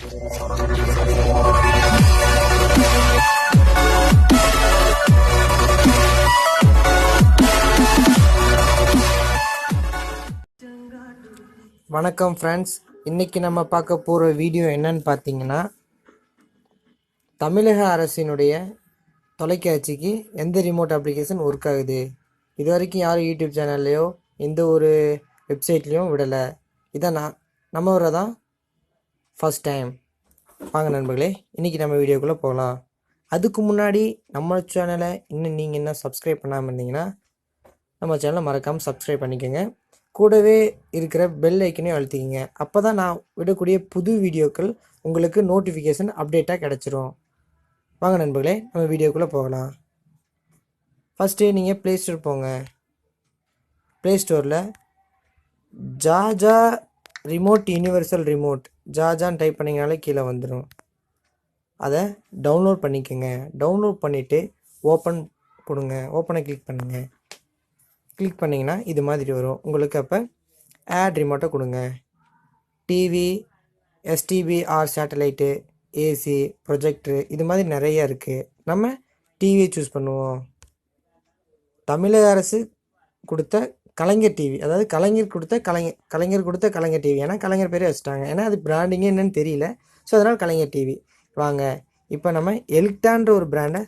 வணக்கம் ஃப்ரெண்ட்ஸ், இன்றைக்கி நம்ம பார்க்க போகிற வீடியோ என்னன்னு பார்த்தீங்கன்னா, தமிழக அரசினுடைய தொலைக்காட்சிக்கு எந்த ரிமோட் அப்ளிகேஷன் ஒர்க் ஆகுது. இது வரைக்கும் யாரும் யூடியூப் சேனல்லையோ எந்த ஒரு வெப்சைட்லேயும் விடலை. இதான் நம்ம வரதான் ஃபஸ்ட் டைம். வாங்க நண்பர்களே, இன்றைக்கி நம்ம வீடியோக்குள்ளே போகலாம். அதுக்கு முன்னாடி நம்ம சேனலை இன்னும் நீங்கள் என்ன சப்ஸ்கிரைப் பண்ணாமல் இருந்தீங்கன்னா நம்ம சேனலை மறக்காமல் சப்ஸ்கிரைப் பண்ணிக்கோங்க. கூடவே இருக்கிற பெல் ஐக்கனையும் அழுத்திக்கிங்க. அப்போ தான் நான் விடக்கூடிய புது வீடியோக்கள் உங்களுக்கு நோட்டிஃபிகேஷன் அப்டேட்டாக கிடச்சிரும். வாங்க நண்பர்களே, நம்ம வீடியோக்குள்ளே போகலாம். ஃபஸ்ட்டு நீங்கள் ப்ளே ஸ்டோர் போங்க. ப்ளே ஸ்டோரில் ஜாஜா ரிமோட் யூனிவர்சல் ரிமோட் ஜாஜான்னு டைப் பண்ணிங்கனாலே கீழே வந்துடும். அதை டவுன்லோட் பண்ணிக்கோங்க. டவுன்லோட் பண்ணிவிட்டு ஓப்பன் கொடுங்க. ஓப்பனை கிளிக் பண்ணுங்கள். கிளிக் பண்ணிங்கன்னா இது மாதிரி வரும் உங்களுக்கு. அப்போ ஆட் ரிமோட்டை கொடுங்க. TV, STB or satellite, AC, projector, இது மாதிரி நிறைய இருக்குது. நம்ம டிவியை சூஸ் பண்ணுவோம். தமிழக அரசு கொடுத்த கலைஞர் டிவி, அதாவது கலைஞர் கொடுத்த கலைஞர் டிவி. ஏன்னா கலைஞர் பேரே வச்சுட்டாங்க. ஏன்னா அது பிராண்டிங்கே என்னன்னு தெரியல. ஸோ அதனால் கலைஞர் டிவி. வாங்க இப்போ நம்ம எல்க்டான்ற ஒரு பிராண்டை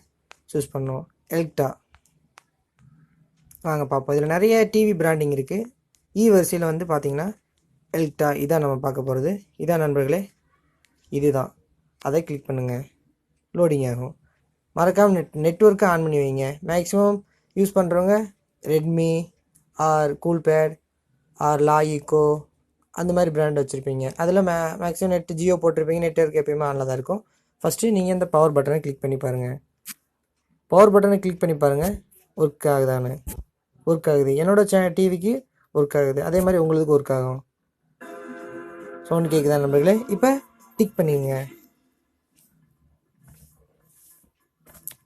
சூஸ் பண்ணுவோம். எல்க்டா வாங்க பார்ப்போம். இதில் நிறைய டிவி பிராண்டிங் இருக்குது. வரிசையில் வந்து பார்த்திங்கன்னா எல்க்டா இதான் நம்ம பார்க்க போகிறது. இதான் நண்பர்களே, இதுதான். அதை கிளிக் பண்ணுங்கள். லோடிங் ஆகும். மறக்காமல் நெட்வொர்க்கை ஆன் பண்ணி வைங்க. மேக்ஸிமம் யூஸ் பண்ணுறவங்க ரெட்மி ஆர் கூல்பேட் ஆர் லாயிக்கோ அந்த மாதிரி பிராண்ட் வச்சுருப்பீங்க. அதில் மேக்ஸிமம் நெட் ஜியோ போட்டிருப்பீங்க. நெட்வொர்க் எப்பயுமே ஆனில் தான் இருக்கும். ஃபஸ்ட்டு நீங்கள் இந்த பவர் பட்டனை கிளிக் பண்ணி பாருங்கள். பவர் பட்டனை கிளிக் பண்ணி பாருங்கள் ஒர்க் ஆகுதான்னு. ஒர்க் ஆகுது. என்னோடய டிவிக்கு ஒர்க் ஆகுது. அதே மாதிரி உங்களுக்கு ஒர்க் ஆகும். சவுண்ட் கேட்குதா நண்பர்களே? இப்போ டிக் பண்ணிங்க.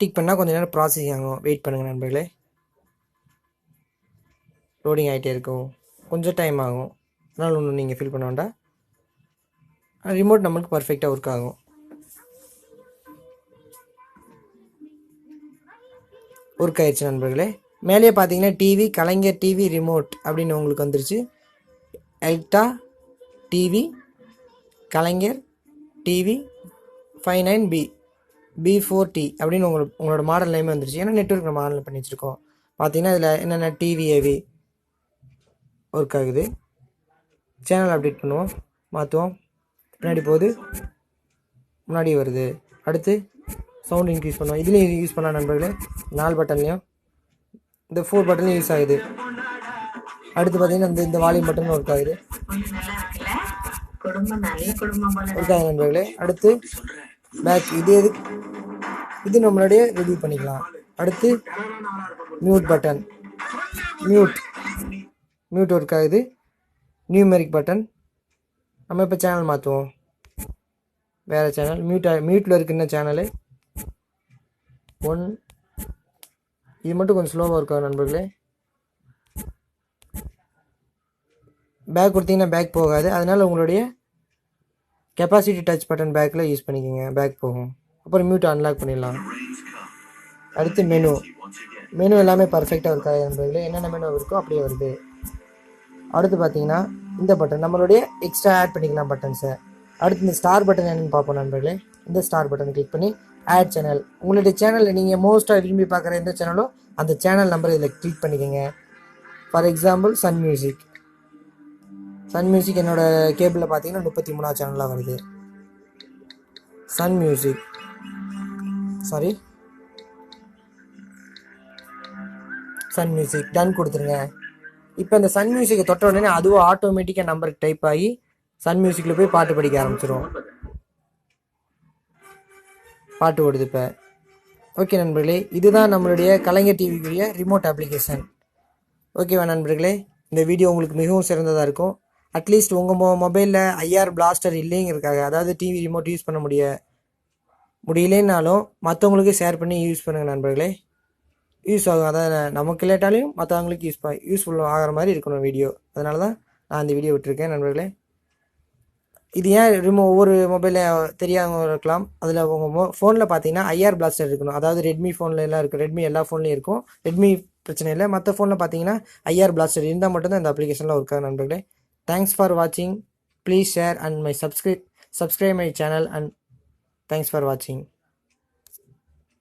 டிக் பண்ணால் கொஞ்சம் நேரம் ப்ராசஸிங் ஆகும். வெயிட் பண்ணுங்கள் நண்பர்களே. லோடிங் ஆகிட்டே இருக்கும். கொஞ்சம் டைம் ஆகும். அதனால் ஒன்றும் நீங்கள் ஃபீல் பண்ண வேண்டாம். ரிமோட் நம்மளுக்கு பர்ஃபெக்டாக ஒர்க் ஆகும். ஒர்க் ஆயிடுச்சு நண்பர்களே. மேலே பார்த்தீங்கன்னா டிவி, கலைஞர் டிவி ரிமோட் அப்படின்னு உங்களுக்கு வந்துருச்சு. எல்க்டா டிவி, கலைஞர் டிவி 59B B4T அப்படின்னு உங்களோட மாடல் நேமே வந்துருச்சு. ஏன்னா நெட்வொர்க் நம்ம ஆன்லைன் பண்ணி வச்சுருக்கோம். பார்த்தீங்கன்னா இதில் என்னென்ன டிவி ஒர்க் ஆகுது. சேனல் அப்டேட் பண்ணுவோம், மாற்றுவோம். பின்னாடி போகுது, முன்னாடி வருது. அடுத்து சவுண்ட் இன்க்ரீஸ் பண்ணுவோம். இதுலேயும் யூஸ் பண்ணலாம் நண்பர்களே. 4 பட்டன்லையும் இந்த 4 பட்டன்லையும் யூஸ் ஆகுது. அடுத்து பார்த்தீங்கன்னா இந்த வால்யூம் பட்டன் ஒர்க் ஆகுது. ஒர்க் ஆகுது நண்பர்களே. அடுத்து பேக், இது நம்மளுடைய ரிவ்யூ பண்ணிக்கலாம். அடுத்து மியூட் பட்டன், மியூட் ஒர்க் ஆகுது. Numeric button. நம்ம இப்போ சேனல் மாற்றுவோம். வேறு சேனல் மியூட்டில் இருக்குன்னா சேனலு 1. இது மட்டும் கொஞ்சம் ஸ்லோவாக இருக்கும் நண்பர்களே. பேக் கொடுத்தீங்கன்னா பேக் போகாது. அதனால் உங்களுடைய கெப்பாசிட்டி டச் பட்டன் பேக்கில் யூஸ் பண்ணிக்கோங்க. பேக் போகும். அப்புறம் மியூட் அன்லாக் பண்ணிடலாம். அடுத்து மெனு எல்லாமே பர்ஃபெக்டாக இருக்காது நண்பர்களே. என்னென்ன மெனு இருக்கோ அப்படியே வருது. அடுத்து பார்த்தீங்கன்னா இந்த பட்டன் நம்மளுடைய எக்ஸ்ட்ரா ஆட் பண்ணிக்கலாம் பட்டன்ஸை. அடுத்து இந்த ஸ்டார் பட்டன் என்னென்னு பார்ப்போம் நண்பர்களே. இந்த ஸ்டார் பட்டன் கிளிக் பண்ணி ஆட் சேனல், உங்களுடைய சேனலில் நீங்கள் மோஸ்ட்டாக விரும்பி பார்க்குற எந்த சேனலோ அந்த சேனல் நம்பர் இதில் கிளிக் பண்ணிக்கோங்க. ஃபார் எக்ஸாம்பிள் சன் மியூசிக் என்னோடய கேபிளில் பார்த்தீங்கன்னா 33ஆவது சேனலாக வருது. சன் மியூசிக் டன் கொடுத்துருங்க. இப்போ இந்த சன் மியூசிக்கை தொட்ட உடனே அதுவும் ஆட்டோமேட்டிக்காக நம்பருக்கு டைப் ஆகி சன் மியூசிக்கில் போய் பாட்டு படிக்க ஆரம்பிச்சிடும். பாட்டு ஓடுது இப்போ. ஓகே நண்பர்களே, இதுதான் நம்மளுடைய கலைஞர் டிவிக்குரிய ரிமோட் அப்ளிகேஷன். ஓகேவா நண்பர்களே, இந்த வீடியோ உங்களுக்கு மிகவும் சிறந்ததாக இருக்கும். அட்லீஸ்ட் உங்கள் மொபைலில் ஐஆர் பிளாஸ்டர் இல்லைங்கிறதுக்காக, அதாவது டிவி ரிமோட் யூஸ் பண்ண முடியலனாலும் மற்றவங்களுக்கு ஷேர் பண்ணி யூஸ் பண்ணுங்கள் நண்பர்களே. யூஸ் ஆகும். அதாவது நமக்கு இல்லாட்டாலையும் மற்றவங்களுக்கு யூஸ்ஃபுல் ஆகிற மாதிரி இருக்கணும் வீடியோ. அதனால தான் நான் இந்த வீடியோ விட்டுருக்கேன் நண்பர்களே. இது ஏன் ஒவ்வொரு மொபைலில் தெரியாதவங்க இருக்கலாம். அதில் உங்கள் ஃபோனில் பார்த்தீங்கன்னா ஐஆர் பிளாஸ்டர் இருக்கணும். அதாவது ரெட்மி ஃபோனில் எல்லாம் இருக்கும். ரெட்மி எல்லா ஃபோன்லேயும் இருக்கும். ரெட்மி பிரச்சனை இல்லை. மற்ற ஃபோனில் பார்த்தீங்கன்னா ஐஆர் பிளாஸ்டர் இருந்தால் மட்டும்தான் இந்த அப்ளிகேஷனில் ஒர்க் ஆகும் நண்பர்களே. தேங்க்ஸ் ஃபார் வாட்சிங். Please share and my subscribe my channel and thanks for வாட்சிங்.